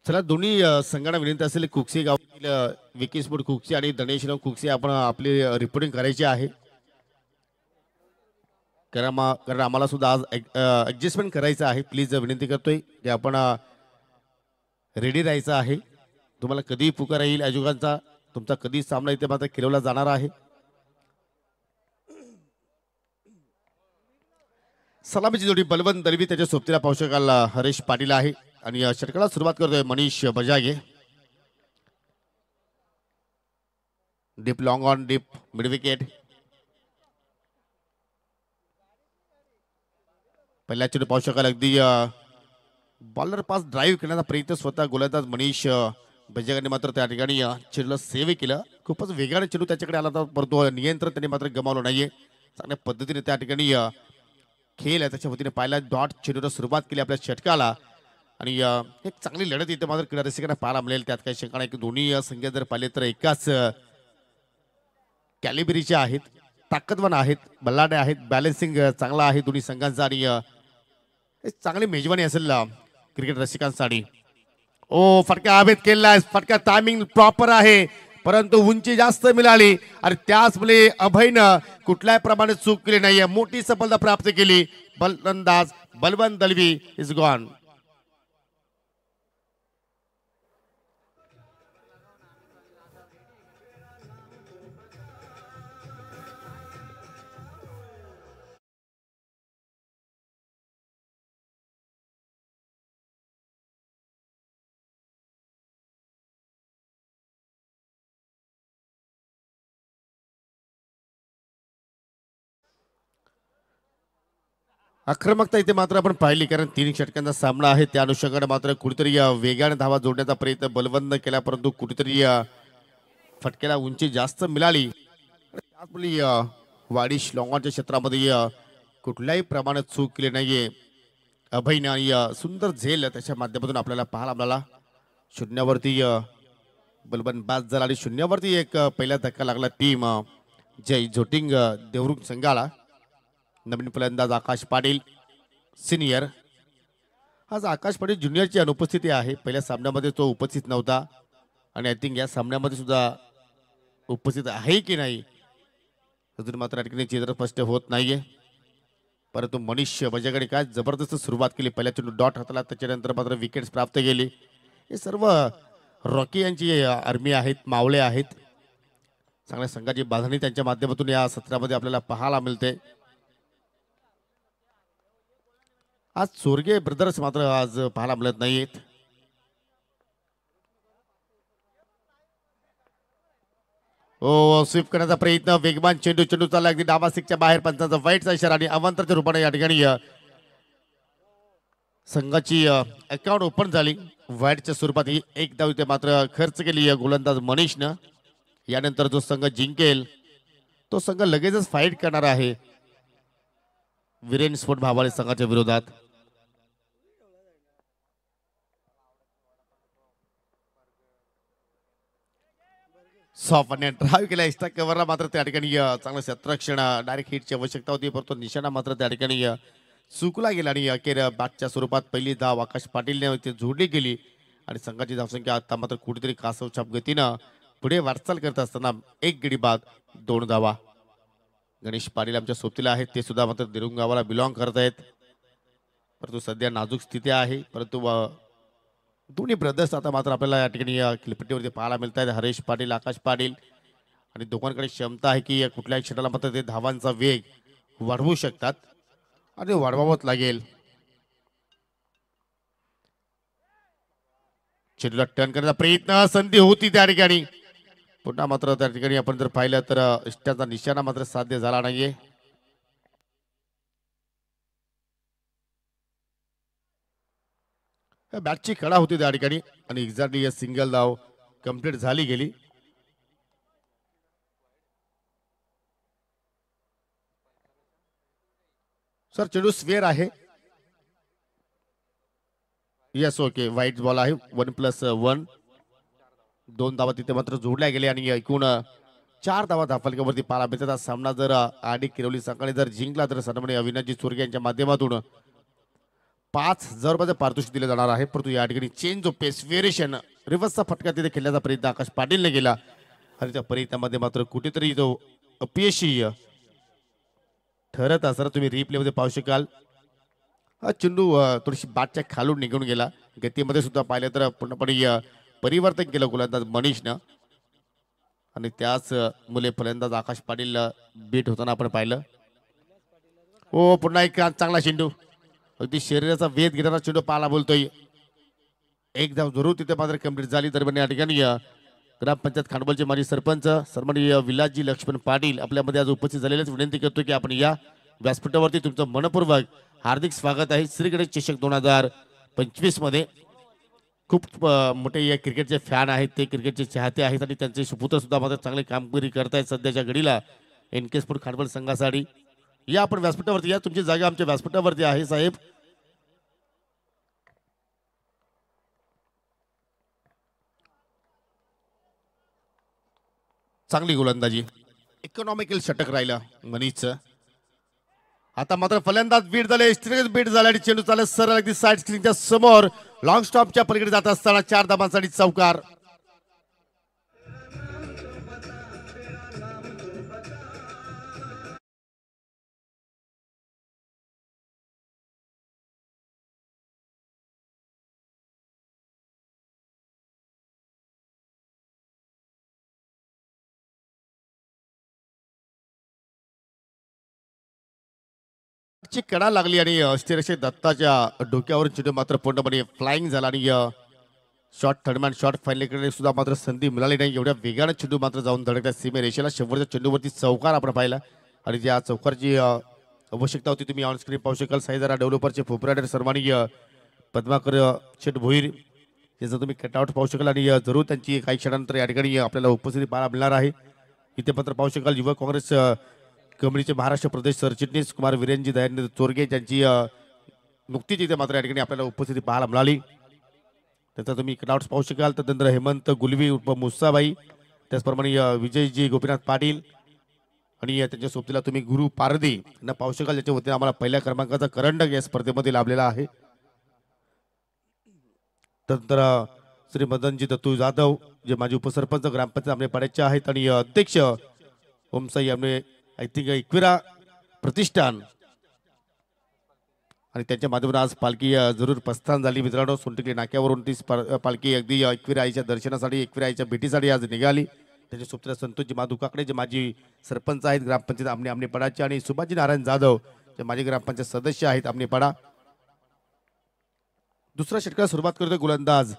चला दोन्ही संघांना विनंती असेल कुक्षी गावातील विकी स्पोर्ट कुक्षी आणि गणेशराव कुक्षी आपण आपली रिपोर्टिंग करायची आहे. कारण आम्हाला सुद्धा आज ॲडजस्टमेंट करायचं आहे. प्लीज विनंती करतोय की आपण रेडी राहायचं आहे. तुम्हाला कधीही पुकार येईल आयोजकांचा. तुमचा कधी सामना इथे मात्र खेळवला जाणार आहे. सलामीची जोडी बलवंत दलवी त्याच्या सोबतीला पावशकाल हरेश पाटील आहे आणि षटकाला सुरुवात करतोय Manish Bajage. Deep long on deep mid wicket. पहिल्या चेंडू पाहू शकाल अगदी बॉलर पास ड्राईव्ह करण्याचा प्रयत्न स्वतः गोलंदाज मनीष बजागाने मात्र त्या ठिकाणी चेंडूला सेव्ह केलं. खूपच वेगाने चेंडू त्याच्याकडे आला होता परंतु नियंत्रण त्याने मात्र गमावलं नाहीये. चांगल्या पद्धतीने त्या ठिकाणी खेळ आहे त्याच्या वतीने पाहिला डॉट चेंडूला सुरुवात केली आपल्या षटकाला आणि एक चांगली लढत इथे मात्र क्रीडा रसिकांना पाहायला मिळेल. त्यात काही शंका नाही की दोन्ही संघ जर पाहिले तर एकाच कॅलिबरीचे आहेत, ताकदवान आहेत, बल्लाडे आहेत, बॅलन्सिंग चांगला आहे दोन्ही संघांचा आणि चांगली मेजवानी असेल क्रिकेट रसिकांसाठी. ओ फटका हवेत केला, फटका टायमिंग प्रॉपर आहे परंतु उंची जास्त मिळाली आणि त्याच मुळे अभयनं कुठल्याही प्रमाणे चूक केली नाहीये. मोठी सफलता प्राप्त केली. बलंदाज बलवंत दलवी इज गॉन. आक्रमकता इथे मात्र आपण पाहिली कारण 3 षटकांचा सामना आहे. त्या अनुषंगाने मात्र कुठेतरी वेगाने धावा जोडण्याचा प्रयत्न बलवंत केला परंतु कुठेतरी फटक्याला उंची जास्त मिळाली. त्याचमुळे वाडिश लॉंगॉनच्या क्षेत्रामध्ये कुठल्याही प्रमाणात चूक केली नाहीये अभयने आणि सुंदर झेल त्याच्या माध्यमातून आपल्याला पाहायला मिळाला. शून्यावरती बलवंत बाद झाला आणि शून्यावरती एक पहिला धक्का लागला टीम जय झोटिंग देवरुख संघाला. नवीन फलंदाज आकाश पाटील सिनियर. आज आकाश पाटील ज्युनियरची अनुपस्थिती आहे. पहिल्या सामन्यामध्ये तो उपस्थित नव्हता आणि आय थिंक या सामन्यामध्ये सुद्धा उपस्थित आहे की नाही अजून मात्र ठिकाणी चित्र स्पष्ट होत नाहीये. परंतु मनीष बजागाने काय जबरदस्त सुरुवात केली. पहिल्या चेंडू डॉट हाताला त्याच्यानंतर मात्र विकेट्स प्राप्त केली. हे सर्व रॉकी यांची आर्मी आहेत, मावळे आहेत. चांगल्या संघाची बांधणी त्यांच्या माध्यमातून या सत्रामध्ये आपल्याला पाहायला मिळते. आज चोरगे ब्रदर्स मात्र आज पाहायला मिळत नाहीत. ओ स्वीप करण्याचा प्रयत्न वेगवान चेंडू चेंडू चालला अगदी डावा सिकच्या बाहेर. पंचांचा वाईटचा इशारा आणि अवांतरच्या रूपाने या ठिकाणी संघाची अकाउंट ओपन झाली. वाईटच्या स्वरूपात ही एक धाव इथे मात्र खर्च केली गोलंदाज मनीषनं. यानंतर जो संघ जिंकेल तो संघ लगेचच फाईट करणार आहे वीरेन स्पोर्ट भावाळे संघाच्या विरोधात. सॉफने ड्राईव्ह केला एक्स्ट्रा कव्हरला मात्र त्या ठिकाणी चांगलं क्षेत्ररक्षण डायरेक्ट हिटची आवश्यकता होती परंतु निशाणा मात्र त्या ठिकाणी चुकला गेला आणि अखेर बॅटच्या स्वरूपात पहिली धाव आकाश पाटीलने इथे जोडली गेली आणि संघाची धावसंख्या आता मात्र कुठेतरी कासवछाप गतीनं पुढे वाटचाल करत असताना 1 गडी बाद 2 धावा. गणेश पाटील आमच्या सोबतीला आहेत. ते सुद्धा मात्र दिरुंग गावाला बिलॉंग करत आहेत परंतु सध्या नाजूक स्थिती आहे. परंतु दोन्ही ब्रदर्स आता मात्र आपल्याला या ठिकाणी खेळपट्टीवरती पाहायला मिळत आहेत. हरेश पाटील आकाश पाटील आणि दोघांकडे क्षमता आहे की कुठल्याही क्षेत्राला मात्र ते धावांचा वेग वाढवू शकतात आणि वाढवावंच लागेल. चेंडूला टर्न करण्याचा प्रयत्न संधी होती त्या ठिकाणी पुन्हा मात्र त्या ठिकाणी आपण जर पाहिलं तर इष्टाचा निशाणा मात्र साध्य झाला नाहीये. बॅटची कडा होती त्या ठिकाणी आणि एक्झॅक्टली सिंगल धाव कंप्लीट झाली गेली. सर चेंडू स्वेअर आहे. येस ओके व्हाईट बॉल आहे. 1+1 2 धावा तिथे मात्र जोडल्या गेल्या आणि एकूण 4 धावा धाफलक्यावरती पाहायला मिळतात. सामना जर आडी किरवली संघाने जर जिंकला तर सन्माननीय अविनाशजी चोरगे यांच्या माध्यमातून 5,000 रुपयाचं पारितोषिक दिलं जाणार आहे. परंतु या ठिकाणी चेंज ऑफ पेस व्हेरिएशन रिव्हर्सचा फटका तिथे खेळण्याचा प्रयत्न आकाश पाटीलने केला आणि त्या प्रयत्नामध्ये मात्र कुठेतरी जो अपयशी ठरत असताना तुम्ही रिप्लेमध्ये पाहू शकाल. हा चेंडू थोडीशी बाटच्या खालून निघून गेला. गतीमध्ये सुद्धा पाहिलं तर पूर्णपणे परिवर्तन केलं गोलंदाज मनीषनं आणि त्याच मुले फलंदाज आकाश पाटील बीट होताना आपण पाहिलं. हो पुन्हा एक चांगला चेंडू अगदी शरीराचा वेध घेणारा चेंडू पाहायला बोलतोय. एक धाव जरूर तिथे मात्र कंप्लीट झाली. दरम्यान या ठिकाणी ग्रामपंचायत खांडोबालचे माजी सरपंच सन्माननीय विलासजी लक्ष्मण पाटील आपल्यामध्ये आज उपस्थित झालेलेच विनंती करतो की आपण या व्यासपीठावरती तुमचं मनपूर्वक हार्दिक स्वागत आहे. श्री गणेश चषक 2025 मध्ये खूप मोठे या क्रिकेटचे फॅन आहेत, ते क्रिकेटचे चाहते आहेत आणि त्यांचे सुपुत्र सुद्धा मात्र चांगली कामगिरी करतायत सध्याच्या घडीला NK स्पोर्ट खांडोबाल संघासाठी. या आपण व्यासपीठावरती या, तुमची जागा आमच्या व्यासपीठावरती आहे साहेब. चांगली गोलंदाजी, इकॉनॉमिकल षटक राहिला मनीषचं. आता मात्र फलंदाज बीट झाले, बीट झाले आणि चेंडू चालत सरळ अगदी साइड स्क्रीनच्या समोर लॉंग स्टॉपच्या पलीकडे जात असताना 4 धावांसाठी चौकार. ची कडा लागली आणि स्टेरेशे दत्ताच्या डोक्यावर चेंडू मात्र पूर्णपणे फ्लाइंग झाला आणि शॉर्ट थर्डमॅन शॉर्ट फायनलकडे सुद्धा मात्र संधी मिळाली नाही. एवढ्या वेगाने चेंडू मात्र जाऊन धडकल्या सीमे रेषेला. शेवटच्या चेंडूवरती चौकार आपण पाहिला आणि ज्या चौकारची आवश्यकता होती तुम्ही ऑन स्क्रीन पाहू शकाल. साईजरा डेव्हलपरचे प्रोप्रायटर सन्माननीय पद्माकर शेठ भोईर याचं तुम्ही कटआउट पाहू शकाल आणि जरूर त्यांची काही क्षणानंतर या ठिकाणी आपल्याला उपस्थिती पाहायला मिळणार आहे. इथे मात्र पाहू शकाल युवक काँग्रेस कमिटीचे महाराष्ट्र प्रदेश सरचिटणीस कुमार वीरेंजी दयानंद चोरगे यांची नुकतीच इथे मात्र या ठिकाणी आपल्याला उपस्थिती पाहायला मिळाली. त्याचा तुम्ही कटआउट्स पाहू शकाल. त्यानंतर हेमंत गुलवी उर्फ मुसाबाई, त्याचप्रमाणे विजयजी गोपीनाथ पाटील आणि त्यांच्या सोबतीला तुम्ही गुरु पारदी यांना पाहू शकाल, ज्याच्या वतीने आम्हाला पहिल्या क्रमांकाचा करंडक या स्पर्धेमध्ये लाभलेला आहे. त्यानंतर श्री मदनजी दत्तू जाधव जे माजी उपसरपंच ग्रामपंचायत आंबेपाड्याचे आहेत आणि अध्यक्ष ओमसाई आंबे आय थिंक इक्विरा प्रतिष्ठान आणि त्यांच्या माध्यमातून आज पालखी जरूर प्रस्थान झाली. मित्रांनो सोनटेकडी नाक्यावरून ती पालखी अगदी एकविरा आईच्या दर्शनासाठी एकविरा आईच्या भेटीसाठी आज निघाली. त्याच्या सोबतीला संतोषजी माधू काकडे जे माजी सरपंच आहेत ग्रामपंचायत आमनेपाडाचे आणि सुभाषजी नारायण जाधव जे माजी ग्रामपंचायत सदस्य आहेत आमनेपाडा. दुसऱ्या षटकाला सुरुवात करतोय गोलंदाज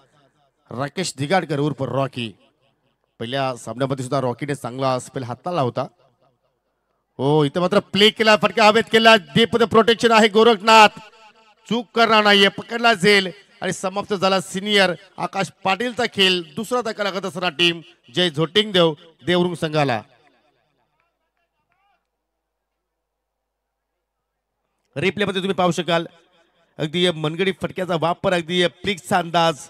राकेश दिगाडकर उर्फ रॉकी. पहिल्या सामन्यामध्ये सुद्धा रॉकीने चांगला स्पेल हाताळला होता. हो इथे मात्र प्ले केला, फटका हवेत केला, डीप प्रोटेक्शन आहे. गोरखनाथ चूक करणार नाहीये, पकडला जाईल आणि समाप्त झाला सिनियर आकाश पाटीलचा खेळ. दुसरा धक्का लागत असताना टीम जय झोटिंग देवरुंग संघाला. रिप्ले मध्ये तुम्ही पाहू शकाल अगदी मनगडी फटक्याचा वापर, अगदी प्लिक्सचा अंदाज,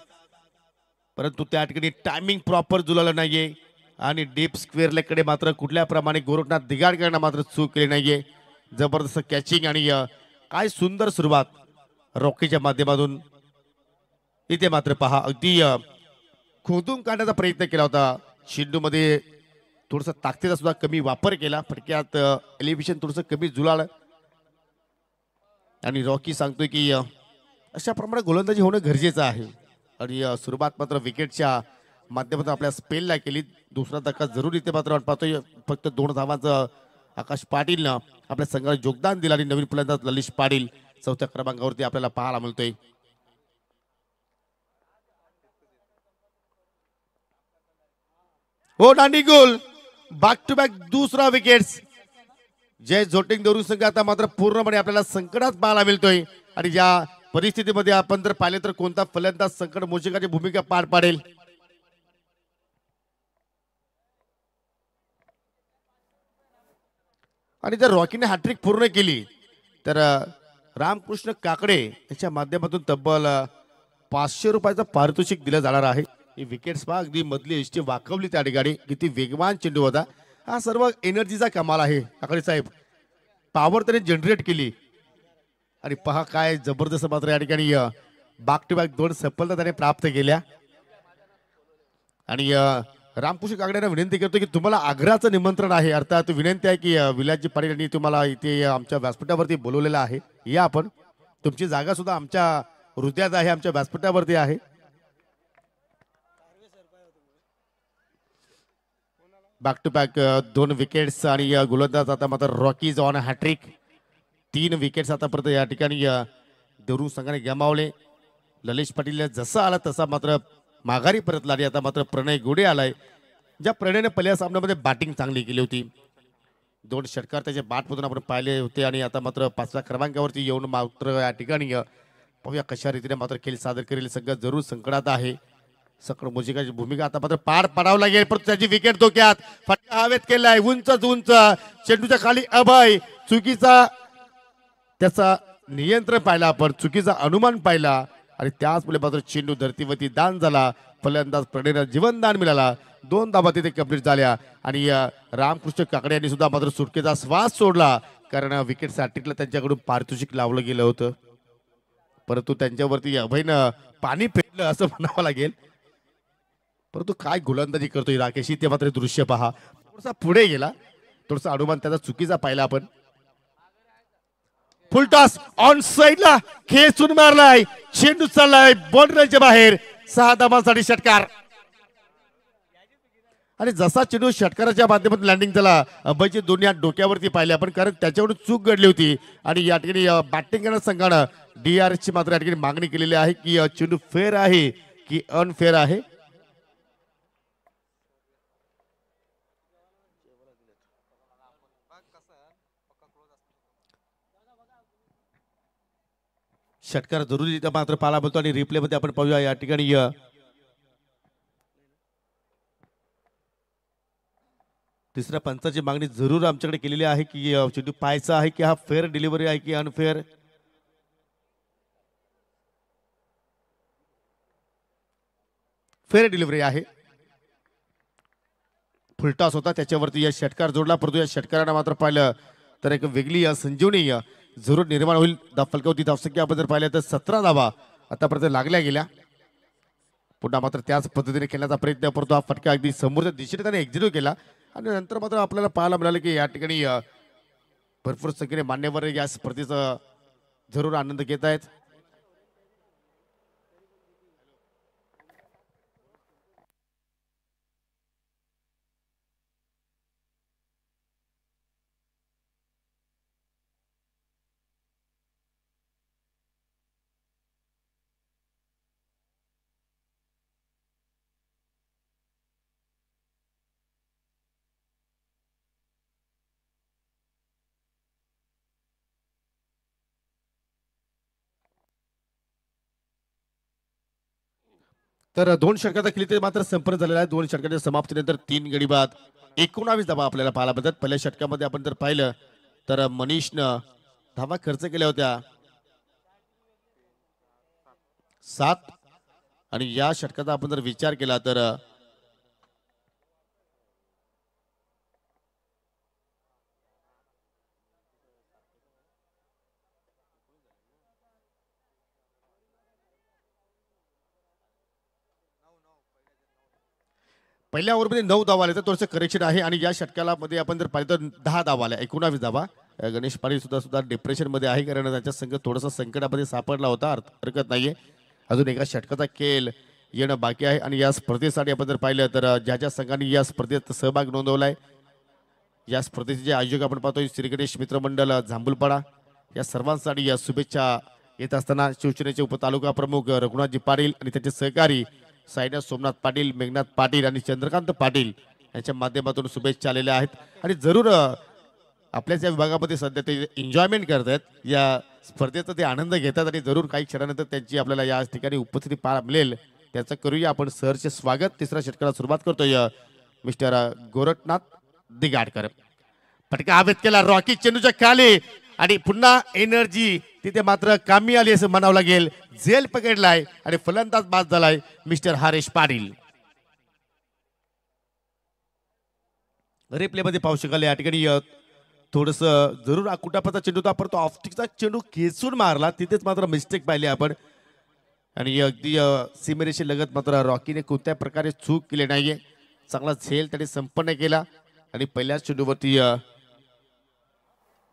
परंतु त्या ठिकाणी टायमिंग प्रॉपर जुळाला नाहीये आणि डीप स्क्वेअर लेगकडे मात्र कुठल्या प्रमाणे गोरखनाथ दिगाडकरांना मात्र चूक केली नाहीये. जबरदस्त कॅचिंग आणि काय सुंदर सुरुवात रॉकीच्या माध्यमातून. इथे मात्र पहा अगदी खोदून काढण्याचा प्रयत्न केला होता. चेंडू मध्ये थोडस ताकदीचा सुद्धा कमी वापर केला, फटक्यात एलिव्हेशन थोडस कमी जुळालं आणि रॉकी सांगतोय की अशा प्रमाणे गोलंदाजी होणं गरजेचं आहे. आणि सुरुवात मात्र विकेटच्या माध्यमातून आपल्या स्पेलला केली. दुसरा धक्का जरूर इथे मात्र पाहतोय. फक्त 2 धावांचं आकाश पाटीलनं आपल्या संघाला योगदान दिलं आणि नवीन फलंदाज ललिश पाटील 4थ्या क्रमांकावरती आपल्याला पाहायला मिळतोय. हो नानी गोल बॅक टू बॅक दुसरा विकेट्स. जय झोटिंग देवरुंग संघ आता मात्र पूर्णपणे आपल्याला संकटात पाहायला मिळतोय आणि या परिस्थितीमध्ये आपण जर पाहिले तर कोणता फलंदाज संकट मोचकाची भूमिका पार पाडेल. आणि जर रॉकीने हॅट्रिक पूर्ण केली तर रामकृष्ण काकडे याच्या माध्यमातून तब्बल 500 रुपयाचं पारितोषिक दिलं जाणार आहे. ही विकेट्स पहा अगदी मधली एसटी वाकवली त्या ठिकाणी. किती वेगवान चेंडू होता. हा सर्व एनर्जीचा कमाल आहे. काकडे साहेब पॉवर त्याने जनरेट केली आणि पहा काय जबरदस्त मात्र या ठिकाणी बॅक टू बॅक 2 सफलता त्याने प्राप्त केल्या. आणि रामकृष्ण कागड्यांना विनंती करतो की तुम्हाला आग्र्याचं निमंत्रण आहे. अर्थात विनंती आहे की विलासजी पाटील यांनी तुम्हाला इथे आमच्या व्यासपीठावरती बोलवलेलं आहे. या आपण, तुमची जागा सुद्धा आमच्या हृदयात आहे, आमच्या व्यासपीठावरती आहे. बॅक टू बॅक 2 विकेट्स आणि गोलंदाज आता मात्र रॉकीज ऑन हॅट्रिक. 3 विकेट्स आतापर्यंत या ठिकाणी देवरुख संघाने गमावले. ललिश पाटील जसा आला तसा मात्र माघारी परतला आणि आता मात्र प्रणय गोडे आलाय. ज्या प्रणयने पहिल्या सामन्यामध्ये बॅटिंग चांगली केली होती, 2 षटकार त्याच्या बॅटमधून आपण पाहिले होते आणि आता मात्र 5व्या क्रमांकावरती येऊन मात्र या ठिकाणी पाहूया कशा रीतीने मात्र खेळ सादर करेल. सगळं जरूर संकटात आहे. सकळ मुजिकाची भूमिका आता मात्र पार पडावं लागेल. परंतु त्याची विकेट धोक्यात, फटका हवेत केलाय उंच उंच, चेंडूच्या खाली अभय. चुकीचा त्याचा नियंत्रण पाहिला, आपण चुकीचा अनुमान पाहिला आणि त्याचमुळे मात्र चेंडू धरतीवरती दान झाला. फलंदाज प्रणयला जीवनदान मिळाला. 2 धावा तिथे कंप्लीट झाल्या आणि रामकृष्ण काकडे यांनी सुद्धा मात्र सुटकेचा श्वास सोडला, कारण विकेटसाठी त्यांच्याकडून पारितोषिक लावलं गेलं होतं. परंतु त्यांच्यावरती अभयनं पाणी फेकलं असं म्हणावं लागेल. परंतु काय गोलंदाजी करतोय राकेश, ते मात्र दृश्य पहा. थोडासा पुढे गेला, थोडासा अनुमान त्याचा चुकीचा पाहिला आपण. फुल टॉस ऑन साइडला खेचून मारलाय, चेंडू चाललाय बाउंड्रीच्या बाहेर. 6 धावांसाठी षटकार. आणि जसा चेंडू षटकाराच्या माध्यमातून लँडिंग झाला, अभयचे दोन्ही हात डोक्यावरती पाहिले आपण, कारण त्याच्याकडून चूक घडली होती. आणि या ठिकाणी बॅटिंग करणाऱ्या संघानं DRS ची मात्र या ठिकाणी मागणी केलेली आहे की चेंडू फेअर आहे की अनफेअर आहे. षटकार जरुरी मात्र पाहायला मिळतो आणि रिप्ले मध्ये आपण पाहूया या ठिकाणी तिसऱ्या पंचाची मागणी जरूर आमच्याकडे केलेली आहे की चेंडू पाहायचा आहे की हा फेअर डिलिव्हरी आहे की अनफेअर. फेअर डिलिव्हरी आहे. फुलटॉस होता, त्याच्यावरती या षटकार जोडला. परंतु या षटकारानं मात्र पाहिलं तर एक वेगळी संजीवनी जरूर निर्माण होईल. फलकावती धावसंख्या आपण जर पाहिलं तर 17 धावा आतापर्यंत लागल्या गेल्या. पुन्हा मात्र त्याच पद्धतीने खेळण्याचा प्रयत्न, परंतु हा फटका अगदी समोरच्या दिशेने त्याने एक्झिक्यूट केला. आणि नंतर मात्र आपल्याला पाहायला मिळालं की या ठिकाणी भरपूर संख्येने मान्यवर या स्पर्धेचा जरूर आनंद घेत आहेत. तर 2 षटकाचा खेळी मात्र संपन्न झालेला आहे. 2 षटकाच्या समाप्तीनंतर 3 गडी बाद 19 धावा आपल्याला पाहायला मिळतात. पहिल्या षटकामध्ये आपण जर पाहिलं तर मनीषनं धावा खर्च केल्या होत्या 7. आणि या षटकाचा आपण जर विचार केला तर पहिल्या ओव्हरमध्ये 9 धावा आले, तर थोडंसं करेक्शन आहे. आणि या षटकाला मध्ये आपण जर पाहिलं तर 10 धावा आल्या, 19 धावा. गणेश पाटील सुद्धा डिप्रेशन मध्ये आहे, कारण त्याच्या संघ थोडासा संकटामध्ये सापडला होता. हरकत नाहीये, अजून एका षटकाचा खेळ येणं बाकी आहे. आणि या स्पर्धेसाठी आपण जर पाहिलं तर ज्या ज्या संघांनी या स्पर्धेत सहभाग नोंदवलाय, या स्पर्धेचे जे आयोजक आपण पाहतोय श्री गणेश मित्रमंडळ जांभूलपाडा, या सर्वांसाठी या शुभेच्छा येत असताना शिवसेनेचे उपतालुका प्रमुख रघुनाथजी पाटील आणि त्याचे सहकारी साईनाथ सोमनाथ पाटील, मेघनाथ पाटील आणि चंद्रकांत पाटील यांच्या माध्यमातून शुभेच्छा आलेल्या आहेत. आणि जरूर आपल्याच या विभागामध्ये सध्या ते एन्जॉयमेंट करतात, या स्पर्धेचा ते आनंद घेतात आणि जरूर काही क्षणानंतर त्यांची आपल्याला या ठिकाणी उपस्थिती पाहायला मिळेल. त्याचं करूया आपण सहर्ष स्वागत. तिसऱ्या षटकाला सुरुवात करतोय मिस्टर गोरखनाथ दिगाडकर. फटका हवेत केला, रॉकी चेंडूच्या खाली आणि पुन्हा एनर्जी तिथे मात्र कामी आली असं म्हणावं लागेल. झेल पकडलाय आणि फलंदाज बाद झालाय मिस्टर हरेश पाटील. रिप्ले मध्ये पाहू शकाल या ठिकाणी थोडस जरूर कुटापाचा चेंडू होता पण तो ऑफस्टिकचा चेंडू खेचून मारला तिथेच मात्र मिस्टेक पाहिली आपण आणि अगदी सीमेरेषे लगत मात्र रॉकीने कोणत्या प्रकारे चूक केली नाहीये चांगला झेल त्याने संपन्न केला आणि पहिल्याच चेंडूवरती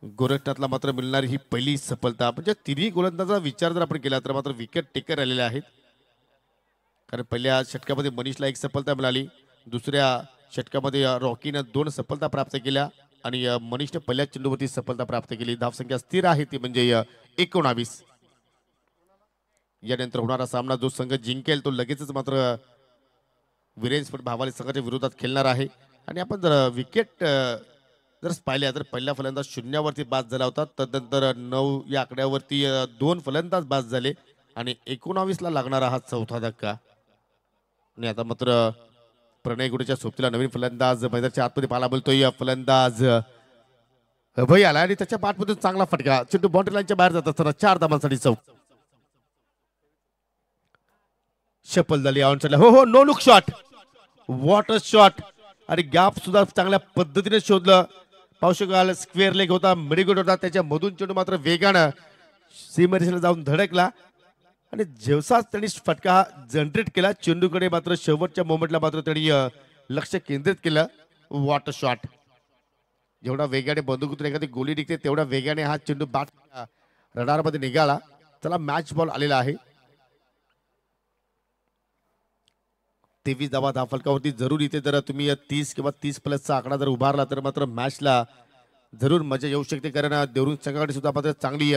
गोरखनाथला मात्र मिळणारी ही पहिली सफलता म्हणजे तिन्ही गोलंदाजाचा विचार जर आपण केला तर मात्र विकेट टेकर आलेले आहेत कारण पहिल्या षटकामध्ये मनीषला एक सफलता मिळाली दुसऱ्या षटकामध्ये रॉकीनं 2 सफलता प्राप्त केल्या आणि मनीषने पहिल्या चेंडूवरती सफलता प्राप्त केली धावसंख्या स्थिर आहे ती म्हणजे 19 यानंतर होणारा सामना जो संघ जिंकेल तो लगेचच मात्र वीरेंद्र भावाले संघाच्या विरोधात खेळणार आहे आणि आपण जर विकेट जर पाहिल्या तर पहिला फलंदाज 0वरती बाद झाला होता तदनंतर 9 या आकड्यावरती 2 फलंदाज बाद झाले आणि 19ला लागणारा हा चौथा धक्का आणि आता मात्र प्रणय गुडेच्या सोबतीला नवीन फलंदाज मैदानाच्या आतमध्ये पाहायला बोलतोय फलंदाज अभय आला आणि त्याच्या पाठमधून चांगला फटका चेंडू बाउंड्री लाईनच्या बाहेर जात असताना 4 धावांसाठी चौक शपल झाली ऑन हो नो लुक शॉट वॉटर शॉट आणि गॅप सुद्धा चांगल्या पद्धतीने शोधलं पाहू शकाल स्क्वेअर लेग होता मिडीगुड होता त्याच्या मधून चेंडू मात्र वेगानं सीमेरेषेला जाऊन धडकला आणि जेवसाच त्यांनी फटका जनरेट केला चेंडूकडे मात्र शेवटच्या मोमेंटला मात्र त्यांनी लक्ष केंद्रित केलं वॉटर शॉट जेवढा वेगाने बंदुकीतून एखादी गोली निघते तेवढ्या वेगाने हा चेंडू बॅट रडारमध्ये निघाला त्याला मॅच बॉल आलेला आहे 23 धावा धावफलकावरती जरूर इथे जर तुम्ही 30 किंवा 30+ आकडा जर उभारला तर मात्र मॅचला जरूर मजा येऊ शकते कारण देवरुण संघाकडे सुद्धा मात्र चांगली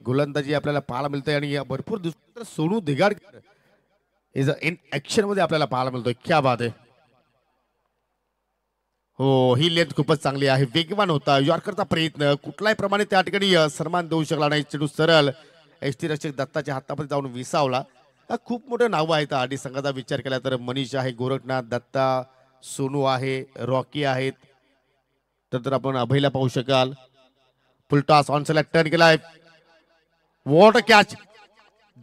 गोलंदाजी आपल्याला पाहायला मिळते आणि भरपूर दुसरं सोनू दिगाडकर इज इन ऍक्शन मध्ये आपल्याला पाहायला मिळतोय क्या बात आहे हो ही लेंथ खूपच चांगली आहे वेगवान होता यॉर्करचा प्रयत्न कुठल्याही प्रमाणे त्या ठिकाणी सन्मान देऊ शकला नाही चेंडू सरळ एसटी रक्षक दत्ताच्या हातामध्ये जाऊन विसावला खूप मोठे नाव आहेत आडी संघाचा विचार केला तर मनीष आहे गोरखनाथ दत्ता सोनू आहे रॉकी आहेत तर आपण अभयला पाहू शकाल फुलटॉस ऑनसेला टर्न केलाय वॉट कॅच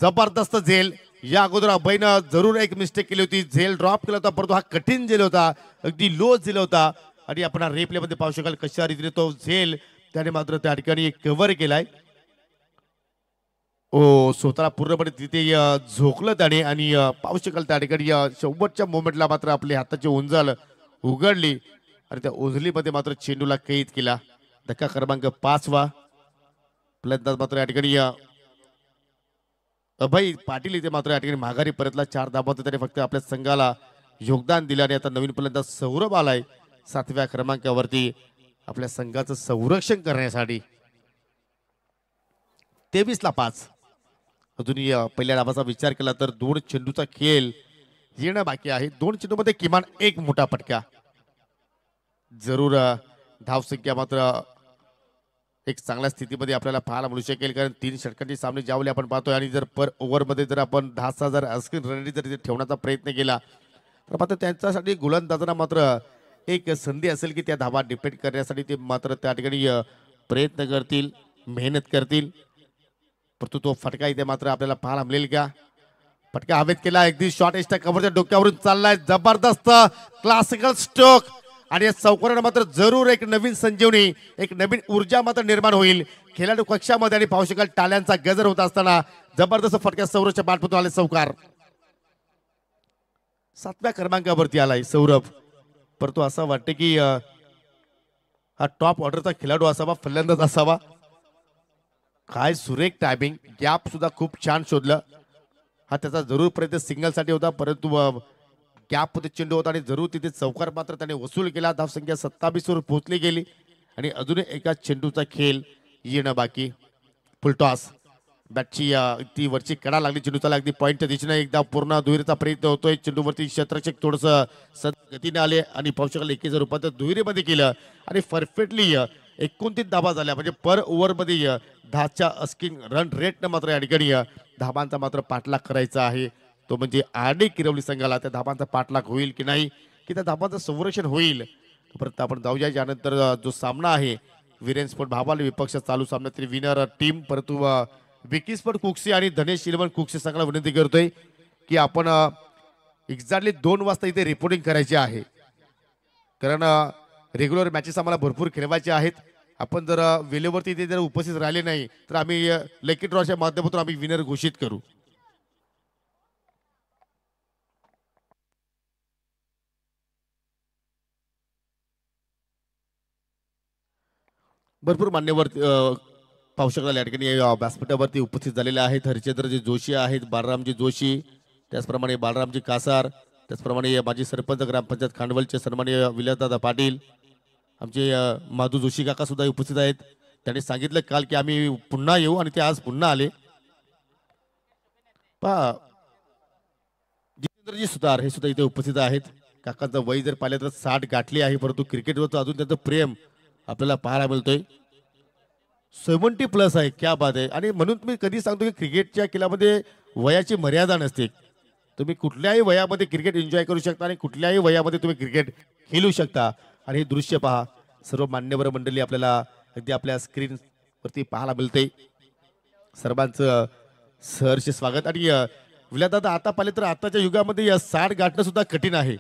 जबरदस्त झेल या अगोदर अभयनं जरूर एक मिस्टेक केली होती झेल ड्रॉप केला होता परंतु हा कठीण झेल होता अगदी लो झेल होता आणि आपण रिप्ले मध्ये पाहू शकाल कशा रीतीने तो झेल त्याने मात्र त्या ठिकाणी कव्हर केलाय स्वतःला पूर्णपणे तिथे झोकलं त्याने आणि पाहू शकाल त्या ठिकाणी शेवटच्या मोमेंटला मात्र आपल्या हाताची उंजल उघडली आणि त्या उंजलीमध्ये मात्र चेंडूला कैद केला धक्का क्रमांक 5वा फलंदाज मात्र या ठिकाणी अभय पाटील इथे मात्र या ठिकाणी माघारी परतला 4 धावांत त्याने फक्त आपल्या संघाला योगदान दिलं आणि आता नवीन फलंदाज सौरभ आलाय 7व्या क्रमांकावरती आपल्या संघाचं संरक्षण करण्यासाठी 23-5 अजूनही पहिल्या डावाचा विचार केला तर 2 चेंडूचा खेळ येणं बाकी आहे 2 चेंडूमध्ये किमान एक मोठा फटका जरूर धावसंख्या मात्र एक चांगल्या स्थितीमध्ये आपल्याला पाहायला मिळू शकेल कारण 3 षटकांचे सामने ज्यावेळी आपण पाहतोय आणि जर पर ओव्हरमध्ये जर आपण 10 जर अस्क्रीन रणनी जर ठेवण्याचा प्रयत्न केला तर मात्र त्यांच्यासाठी गोलंदाजांना मात्र एक संधी असेल की त्या धावा डिपेंड करण्यासाठी ते मात्र त्या ठिकाणी प्रयत्न करतील मेहनत करतील परंतु तो फटका इथे मात्र आपल्याला पाहायला मिळेल का फटका हवेत केला अगदी शॉर्ट एस्टा कव्हरच्या डोक्यावरून चाललाय जबरदस्त क्लासिकल स्ट्रोक आणि या चौकाराने मात्र जरूर एक नवीन संजीवनी एक नवीन ऊर्जा मात्र निर्माण होईल खेळाडू कक्षामध्ये आणि पाहू शकाल टाळ्यांचा गजर होत असताना जबरदस्त फटक्या सौरभच्या पाठपून आले चौकार 7व्या क्रमांकावरती आलाय सौरभ परंतु असं वाटतं की हा टॉप ऑर्डरचा खेळाडू असावा फलंदाज असावा काय सुरेख टायमिंग गॅप सुद्धा खूप छान शोधलं हा त्याचा जरूर प्रयत्न सिंगल साठी होता परंतु गॅप मध्ये चेंडू होता आणि जरूर तिथे चौकार मात्र त्याने वसूल केला धावसंख्या 27 वर पोहोचली गेली आणि अजून एका चेंडूचा खेळ येणं बाकी फुलटॉस बॅटची ती वरची कडा लागली चेंडूचा अगदी पॉईंटच्या दिशेने एकदा पूर्ण दुहेरीचा प्रयत्न होतोय चेंडूवरती क्षेत्ररक्षक थोडस गतीने आले आणि पाहू शकाल 21 रूपांतर दुहेरीमध्ये केलं आणि परफेक्टली 29 धाबा झाल्या म्हणजे पर ओव्हर मध्ये 10च्या अस्किंग रन रेटनं मात्र या ठिकाणी धाबांचा मात्र पाठलाग करायचा आहे तो म्हणजे आरडी किरवली संघाला त्या धाबांचा पाठलाग होईल की नाही की त्या धाबांचं संरक्षण होईल परत आपण जाऊया यानंतर जो सामना आहे वीरेन स्पोर्ट भावाले विपक्ष चालू सामन्यातील विनर टीम परंतु विकी स्पोर्ट कुक्सी आणि धनेश शिलवण कुक्सी संघाला विनंती करतोय की आपण एक्झॅक्टली 2 वाजता इथे रिपोर्टिंग करायची आहे कारण रेग्युलर मॅचेस आम्हाला भरपूर खेळवायचे आहेत आपण जर वेळेवरती इथे जर उपस्थित राहिले नाही तर आम्ही लकी ड्रॉच्या माध्यमातून आम्ही विनर घोषित करू. भरपूर मान्यवर पाहू शकाल या ठिकाणी व्यासपीठावरती उपस्थित झालेले आहेत. हरिचंद्रजी जोशी आहेत, बालरामजी जोशी, त्याचप्रमाणे बालरामजी कासार, त्याचप्रमाणे माजी सरपंच ग्रामपंचायत खांडवलचे सन्माननीय विलासदादा पाटील, आमचे माधू जोशी काका सुद्धा उपस्थित आहेत. त्यांनी सांगितलं काल की आम्ही पुन्हा येऊ आणि ते आज पुन्हा आले. पहा जितेंद्रजी सुतार हे सुद्धा इथे उपस्थित आहेत. काकांचं वय जर पाहिलं तर 60 गाठली आहे, परंतु क्रिकेटवर अजून त्यांचं प्रेम आपल्याला पाहायला मिळतोय. 70+ आहे, क्या बात आहे. आणि म्हणून मी कधी सांगतो की क्रिकेटच्या खेळामध्ये वयाची मर्यादा नसते. तुम्ही कुठल्याही वयामध्ये क्रिकेट एन्जॉय करू शकता आणि कुठल्याही वयामध्ये तुम्ही क्रिकेट खेळू शकता. आणि हे दृश्य पहा, सर्व मान्यवर मंडळी आपल्याला अगदी आपल्या स्क्रीन वरती पाहायला मिळते. सर्वांचं सहर्ष स्वागत. आणि विलासदादा आता पाहिले तर आताच्या युगामध्ये 60 गाठणं सुद्धा कठीण आहे.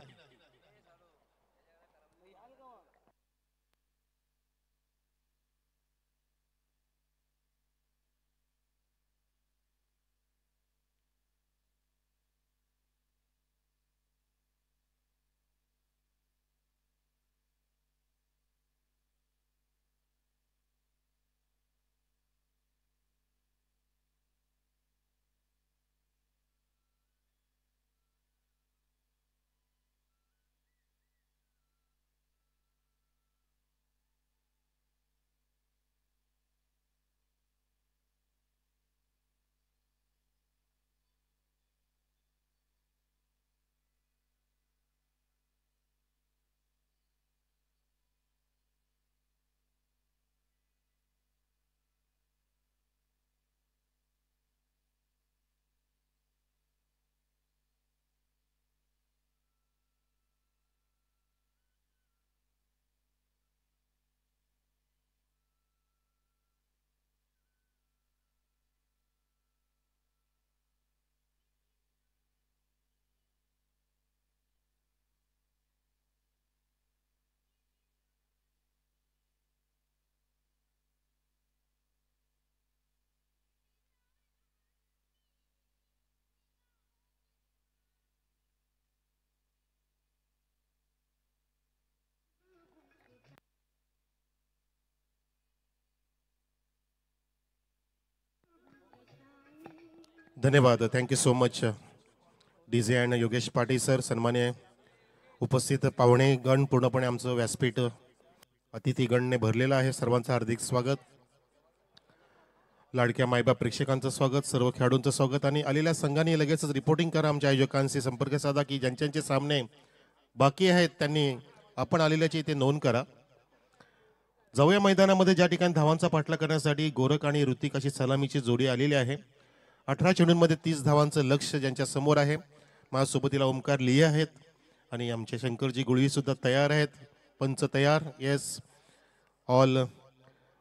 धन्यवाद. Thank you so much DJ and Yogesh Patil sir. सन्मान्य उपस्थित पाहुणे गण, पूर्णपणे आमचं व्यासपीठ अतिथीगणने भरलेलं आहे. सर्वांचं हार्दिक स्वागत. लाडक्या मायबाप प्रेक्षकांचं स्वागत, सर्व खेळाडूंचं स्वागत. आणि आलेल्या संघाने लगेचच रिपोर्टिंग करा, आमच्या आयोजकांशी संपर्क साधा की ज्यांचे सामने बाकी आहेत त्यांनी आपण आलेल्याची इथे नोंद करा. जाऊया मैदानामध्ये, ज्या ठिकाणी धावांचा पाठला करण्यासाठी गोरख आणि ऋतिक अशी सलामीची जोडी आलेली आहे. 18 चेंडूंमध्ये 30 धावांचं लक्ष ज्यांच्या समोर आहे. माझ्यासोबतीला ओमकार लिहे आहेत आणि आमचे शंकरजी गुळवी सुद्धा तयार आहेत. पंच तयार, येस ऑल.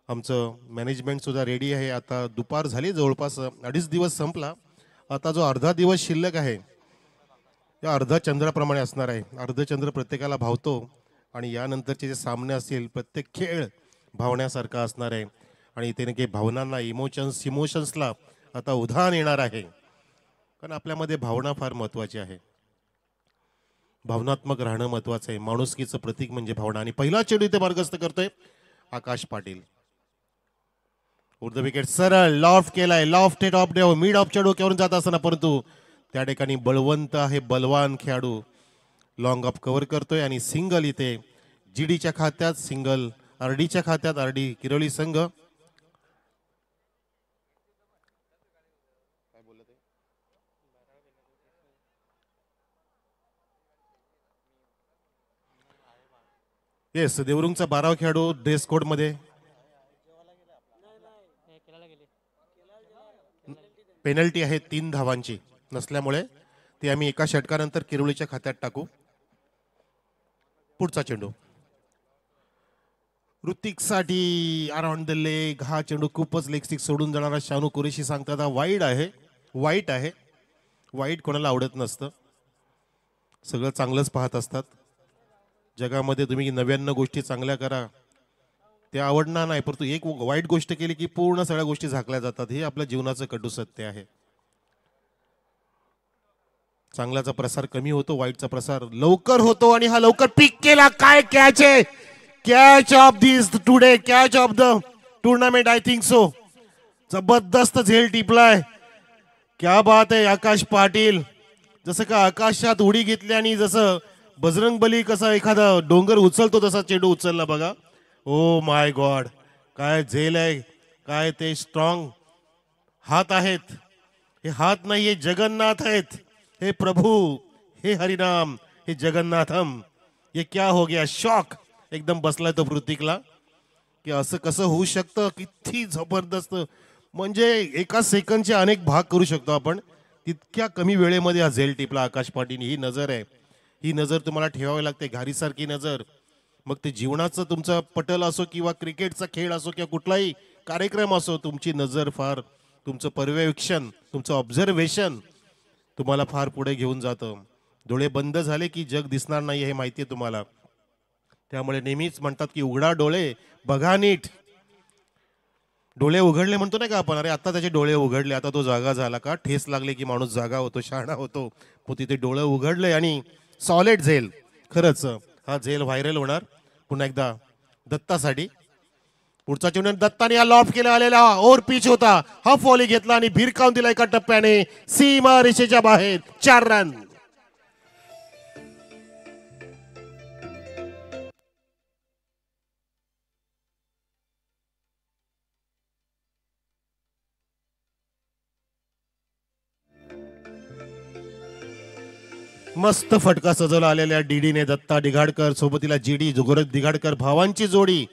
आमचं मॅनेजमेंट सुद्धा रेडी आहे. आता दुपार झाली, जवळपास 2.5 दिवस संपला. आता जो अर्धा दिवस शिल्लक आहे या अर्धा चंद्राप्रमाणे असणार आहे. अर्धचंद्र प्रत्येकाला भावतो आणि यानंतरचे जे सामने असतील प्रत्येक खेळ भावण्यासारखा असणार आहे. आणि इथे नक्की भावनांना, इमोशन्सला आता उधाण येणार आहे, कारण आपल्यामध्ये भावना फार महत्वाची आहे. भावनात्मक राहणं महत्वाचं आहे. माणुसकीचं प्रतीक म्हणजे भावना. आणि पहिला चेंडू इथे मार्गस्थ करतोय आकाश पाटील. उर्ध विकेट सरळ लॉफ्ट केलाय, लॉफ्ट टॉप डेव मिड ऑफच्या डोक्यावरून जात असताना, परंतु त्या ठिकाणी बळवंत आहे, बलवान खेळाडू लॉंग ऑफ कव्हर करतोय. आणि सिंगल इथे जीडीच्या खात्यात, सिंगल आरडीच्या खात्यात. आरडी किरोली संघ येस, देवरुंगचा 12 खेळाडू ड्रेस कोड मध्ये. पेनल्टी आहे 3 धावांची नसल्यामुळे ती आम्ही एका षटकानंतर किरोलीच्या खात्यात टाकू. पुढचा चेंडू ऋतिक साठी अराउंड द लेग. हा चेंडू खूपच लेग स्टिक सोडून जाणारा शानू कुरेशी सांगतात वाईड आहे. वाईट आहे. वाईट कोणाला आवडत नसतं, सगळं चांगलंच पाहत असतात. जगामध्ये तुम्ही 99 गोष्टी चांगल्या करा, ते आवडणार नाही, परंतु एक वाईट गोष्ट केली की पूर्ण सगळ्या गोष्टी झाकल्या जातात. हे आपल्या जीवनाचं कटू सत्य आहे. चांगल्याचा प्रसार कमी होतो, वाईटचा प्रसार लवकर होतो. आणि हा लवकर पिक केला. काय कॅच आहे, catch of this today, catch of the tournament I think so. जबरदस्त झेल टिपलाय. क्या बात आहे आकाश पाटील. जसं का आकाशात उडी घेतली आणि जसं बजरंग बली कसा एखादा डोंगर उचलतो तसा चेंडू उचलला बघा. ओ माय गॉड, काय झेल आहे, काय ते स्ट्रॉंग हात आहेत. हे हात नाही, हे जगन्नाथ आहेत. हे प्रभू, हे हरिनाम, हे जगन्नाथम. ये क्या हो गया, शॉक एकदम बसलाय तो पृथ्वीकला की असं कसं होऊ शकतं. किती जबरदस्त, म्हणजे एका सेकंदचे अनेक भाग करू शकतो आपण. तितक्या कमी वेळेमध्ये हा झेल टिपला आकाश पाटील. ही नजर आहे, ही नजर तुम्हाला ठेवावी लागते, घारीसारखी नजर. मग ते जीवनाचं तुमचं पटल असो किंवा क्रिकेटचा खेळ असो किंवा कुठलाही कार्यक्रम असो, तुमची नजर फार, तुमचं पर्यवेक्षण, तुमचं ऑब्झर्वेशन तुम्हाला फार पुढे घेऊन जातं. डोळे बंद झाले की जग दिसणार नाही, हे माहिती आहे तुम्हाला. त्यामुळे नेहमीच म्हणतात की उघडा डोळे, बघा नीट. डोळे उघडले म्हणतो नाही का आपण, अरे आता त्याचे डोळे उघडले, आता तो जागा झाला का. ठेस लागले की माणूस जागा होतो, शहाणा होतो. तो तिथे डोळे उघडले आणि सॉलिड झेल. खरंच हा झेल व्हायरल होणार पुन्हा एकदा दत्तासाठी. पुढचा चेंडू दत्ताने या लॉफ केला आलेला ओव्हर पिच होता, हा फॉली घेतला आणि भिरकावून दिला एका टप्प्याने सीमा रेषेच्या बाहेर. 4 रन. मस्त फटका सजवला आलेल्या डीडीने. दत्ता दिघाडकर सोबतीला जीडी गोरख दिघाडकर भावांची जोडी.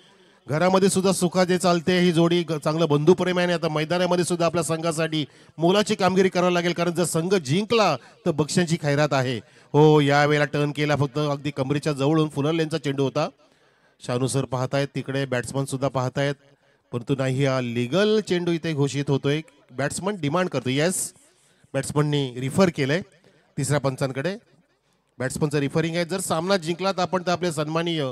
घरामध्ये सुद्धा सुखाचे चालते ही जोडी. चांगलं बंधुप्रेम आहे. आता मैदानामध्ये सुद्धा आपल्या संघासाठी मोलाची कामगिरी करावी लागेल, कारण जर संघ जिंकला तर बक्षांची खैरात आहे. हो, यावेळेला टर्न केला, फक्त अगदी कमरेच्या जवळून फुलरलेनचा चेंडू होता. शानू सर पाहतायत, तिकडे बॅट्समन सुद्धा पाहतायत, परंतु नाही, हा लिगल चेंडू इथे घोषित होतोय. बॅट्समन डिमांड करतो. येस, बॅट्समननी रिफर केलंय तिसऱ्या पंचांकडे. बॅट्समनचं रिफरिंग आहे. जर सामना जिंकला तर आपण तर आपले सन्माननीय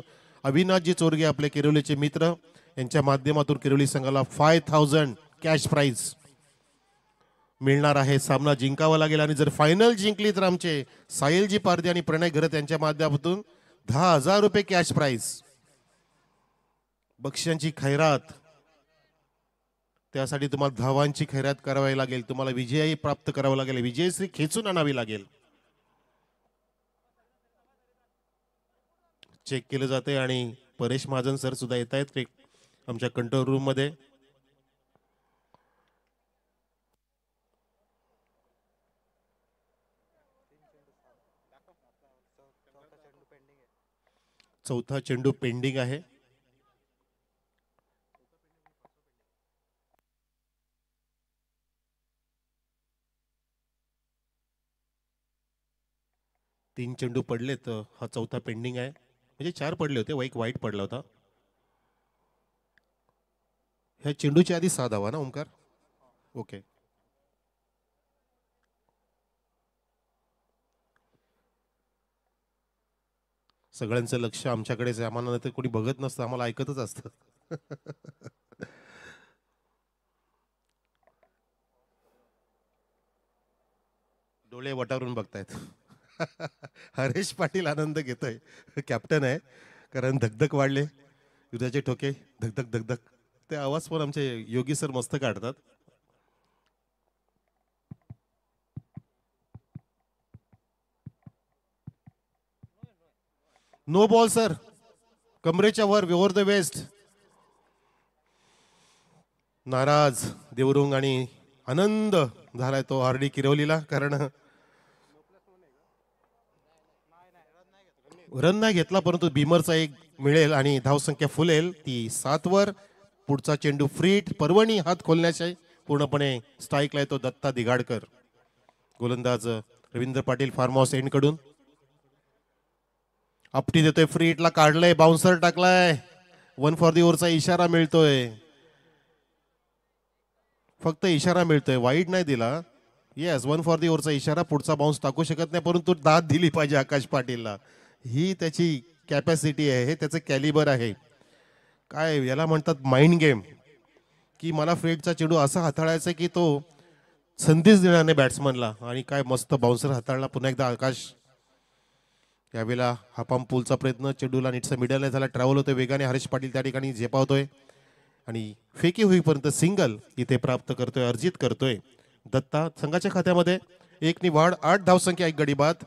अविनाशजी चोरगे, आपले किरोलीचे मित्र, यांच्या माध्यमातून किरोली संघाला 5000 कॅश प्राइज मिळणार आहे. सामना जिंकावा लागेल आणि जर फायनल जिंकली तर आमचे साहिलजी पारदे आणि प्रणय घरत यांच्या माध्यमातून 10,000 रुपये कॅश प्राइज, बक्षांची खैरात. त्यासाठी तुम्हाला धावांची खैरात करावी लागेल, तुम्हाला विजयही प्राप्त करावा लागेल, विजयश्री खेचून आणावी लागेल. चेक केलं जाते आणि परेश महाजन सर सुद्धा येत आहेत आमच्या कंट्रोल रूम मध्ये. चौथा चेंडू पेंडिंग आहे. तीन चेंडू पडले तर हा चौथा पेंडिंग आहे. म्हणजे 4 पडले होते, एक वाईट पडला होता. ह्या चेंडूच्या आधी 6 धावा ना ओमकार. ओके. सगळ्यांचं लक्ष आमच्याकडेच आहे. आम्हाला तर कोणी बघत नसतं, आम्हाला ऐकतच असतं. डोळे वटारून बघतायत. हरेश पाटील आनंद घेतोय, कॅप्टन आहे, कारण धगधग वाढले, युद्धाचे ठोके, धगधग धगधग. ते आवाज पण आमचे योगी सर मस्त काढतात. नो बॉल सर, कमरेच्या वर, ओव्हर द वेस्ट. नाराज देवरुंग आणि आनंद झालाय तो आरडी किरवलीला, कारण रन नाही घेतला, परंतु बीमरचा एक मिळेल आणि धावसंख्या फुलेल ती 7 वर. पुढचा चेंडू फ्रीट, पर्वणी हात खोलण्याच्या पूर्णपणे स्ट्राईकला येतो दत्ता दिघाडकर. गोलंदाज Ravindra Patil farm house end कडून आपटी देतोय, फ्रीटला काढलंय, बाउन्सर टाकलाय, 1 फॉर दी ओव्हरचा इशारा मिळतोय. फक्त इशारा मिळतोय, वाईड नाही दिला. येस, 1 फॉर दी ओव्हरचा इशारा. पुढचा बाउन्स टाकू शकत नाही, परंतु दाद दिली पाहिजे आकाश पाटीलला. ही त्याची कॅपॅसिटी आहे, हे त्याचं कॅलिबर आहे. काय याला म्हणतात माइंड गेम, की मला फ्रेडचा चेंडू असा हाताळायचा की तो संधीच देणार नाही बॅट्समनला. आणि काय मस्त बाउन्सर हाताळला पुन्हा एकदा आकाश. यावेळेला हा पंप पूलचा प्रयत्न, चेंडूला नीटसा मिडल नाही झाला, ट्रॅव्हल होतोय वेगाने. हरीश पाटील त्या ठिकाणी झेपावतोय आणि फेकी होईपर्यंत सिंगल इथे प्राप्त करतोय, अर्जित करतोय दत्ता. संघाच्या खात्यामध्ये 1 नि वाढ, 8 धावसंख्या, 1 गडी बाद.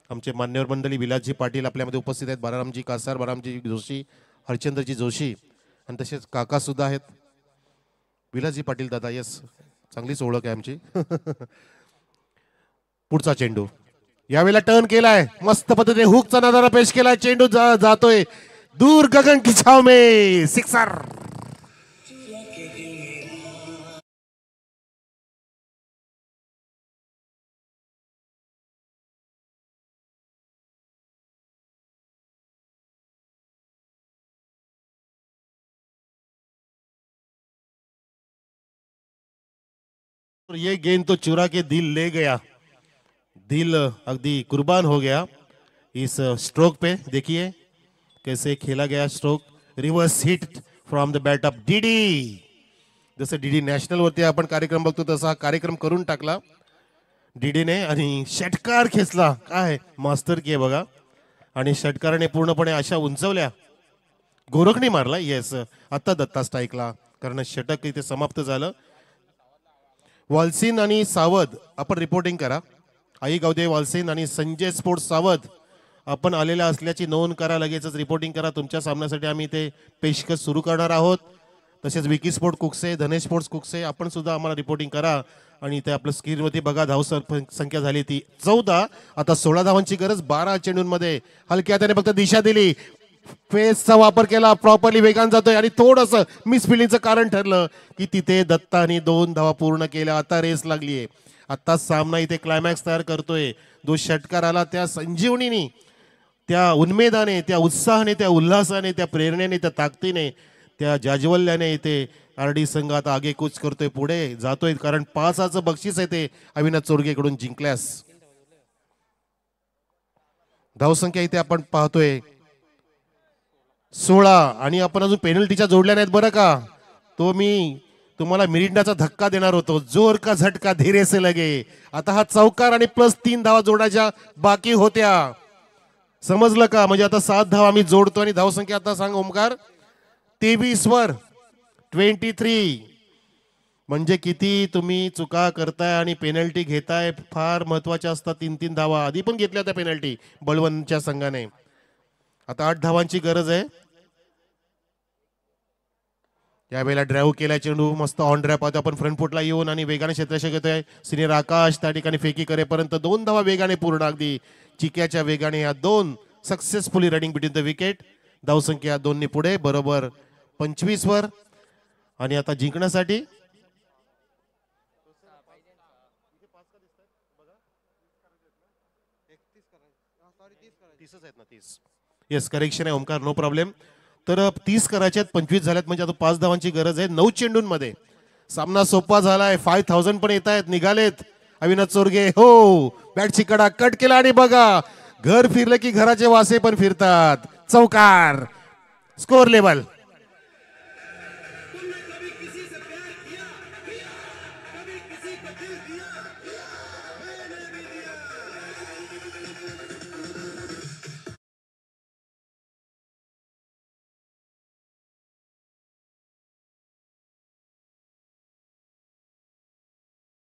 आमचे मान्यवर मंडळी विलासजी पाटील आपल्यामध्ये उपस्थित आहेत, बारामजी कासार, बारामजी जोशी, हरचंद्रजी जोशी आणि तसेच काका सुद्धा आहेत. विलासजी पाटील दादा, यस, चांगलीच ओळख आहे आमची. पुढचा चेंडू यावेळेला टर्न केलाय, मस्त पद्धतीने हुकचा नजारा पेश केलाय. चेंडू जातोय दूर, गगन की छाव में, सिक्सर. ये गेंद तो चुरा के दिल ले गया, दिल अगदी कुर्बान हो गया इस स्ट्रोक पे. देखिए कैसे खेला गया stroke, reverse hit from the bat of DD. जसं डीडी नॅशनल वरती आपण कार्यक्रम बघतो तसा हा कार्यक्रम करून टाकला डीडीने आणि षटकार खेचला. काय मास्टर की आहे बघा. आणि षटकाराने पूर्णपणे अशा उंचवल्या, गोरखणी मारला. येस, आता दत्ता स्ट्राईकला, कारण षटक इथे समाप्त झालं. वालसीन आणि सावध आपण रिपोर्टिंग करा. आई गावदे वालसीन आणि संजय स्पोर्ट्स सावध आपण आलेल्या असल्याची नोंद करा, लगेचच रिपोर्टिंग करा. तुमच्या सामन्यासाठी आम्ही ते पेशकश सुरू करणार आहोत. तसेच विकी स्पोर्ट कुकसे, धनेश स्पोर्ट्स कुकसे आपण सुद्धा आम्हाला रिपोर्टिंग करा. आणि ते आपलं स्क्रीनवरती बघा, धाव संख्या झाली ती 14. आता 16 धावांची गरज 12 चेंडूंमध्ये. हलक्या त्याने फक्त दिशा दिली, फेसचा वापर केला, प्रॉपरली वेगान जातोय आणि थोडस मिसफिलिंगचं कारण ठरलं की तिथे दत्ताने 2 धावा पूर्ण केल्या. आता रेस लागलीये, आता सामना इथे क्लायमॅक्स तयार करतोय. जो षटकार आला त्या संजीवनीने, त्या उन्मेदाने, त्या उत्साहाने, त्या उल्हासाने, त्या प्रेरणेने, त्या ताकदीने, त्या जाज्वल्याने इथे आरडी संघ आता आगेकूच करतोय, पुढे जातोय. कारण 5चं बक्षीस आहे ते अविनाश चोरगेकडून जिंकल्यास. धावसंख्या इथे आपण पाहतोय 16 आणि आपण अजून पेनल्टीच्या जोडल्या नाहीत बरं का. तो मी तुम्हाला मिरिंडाचा धक्का देणार होतो, जोर का झटका धीरे से लगे. आता हा चौकार आणि +3 धावा जोडायच्या बाकी होत्या, समजलं का. म्हणजे आता 7 धावा आम्ही जोडतो आणि धावसंख्या आता सांग ओमकार 23 वर 23. म्हणजे किती तुम्ही चुका करताय आणि पेनल्टी घेताय, फार महत्वाच्या असतात. 3-3 धावा आधी पण घेतल्या त्या पेनल्टी बळवंतच्या संघाने. आता 8 धावांची गरज आहे. यावेळेला ड्राईव्ह केला चेंडू, मस्त ऑन ड्रॅप होता. आपण फ्रंट फुटला येऊन आणि वेगाने क्षेत्ररक्षक येतोय सिनियर आकाश, त्या ठिकाणी फेकी करेपर्यंत 2 धावा वेगाने पूर्ण, अगदी चिक्याच्या वेगाने. या 2 successfully running between the wicket. धावसंख्या 2 ने पुढे, बरोबर 25 वर. आणि आता जिंकण्यासाठी येस, करेक्शन आहे ओमकार, नो प्रॉब्लेम. तर 30 करायचे आहेत, 25 झाल्यात, म्हणजे आता 5 धावांची गरज आहे 9 चेंडूंमध्ये. सामना सोपा झालाय, 5000 पण येत आहेत, निघालेत अविनाश चोरगे. हो, बॅटची कडा कट केला आणि बघा, घर फिरलं की घराचे वासे पण फिरतात. चौकार, स्कोर लेवल.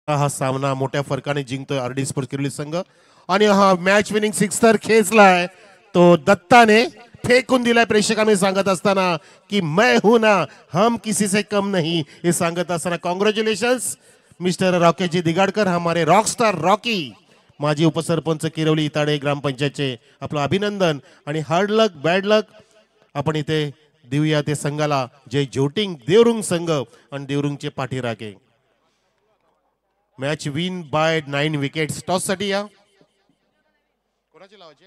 हा सामना मोठ्या फरकाने जिंकतोय आरडी स्पोर्ट्स किरोली संघ. आणि हा मॅच विनिंग सिक्सर खेचलाय तो दत्ताने, फेकून दिलाय प्रेक्षकांनी सांगत असताना की मैं हूं ना, हम किसी से कम नहीं, हे सांगत असताना कॉंग्रॅच्युलेशन्स मिस्टर रॉकेजी दिगाडकर, हमारे रॉकस्टार रॉकी. माजी उपसरपंच किरवली इताडे ग्रामपंचायतचे, आपलं अभिनंदन आणि हार्ड लक बॅड लक आपण इथे देऊया ते संघाला. जय जोटिंग देवरुंग संघ आणि देवरुंगचे पाठीराखे. Match win by 9 wickets. Toss साठी या, कोणाचे लावायचे?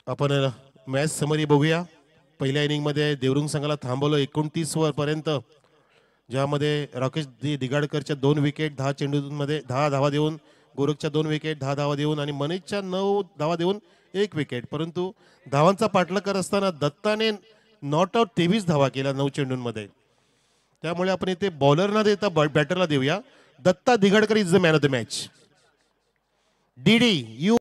आपण मॅच समरी बघूया. पहिल्या इनिंग मध्ये देवरुंग संघाला थांबवलं 29 वर पर्यंत, ज्यामध्ये राकेश दिगाडकरच्या 2 विकेट 10 चेंडूंमध्ये 10 धावा देऊन गोरखच्या 2 विकेट, 10 धावा देऊन आणि मनीषच्या 9 धावा देऊन 1 विकेट. परंतु धावांचा पाठलाग करत असताना दत्ताने नॉट आउट 23 धावा केल्या 9 चेंडूंमध्ये. त्यामुळे आपण इथे बॉलर न देता बॅटरला देऊया. Datta Dighadkar is the man of the match. DD you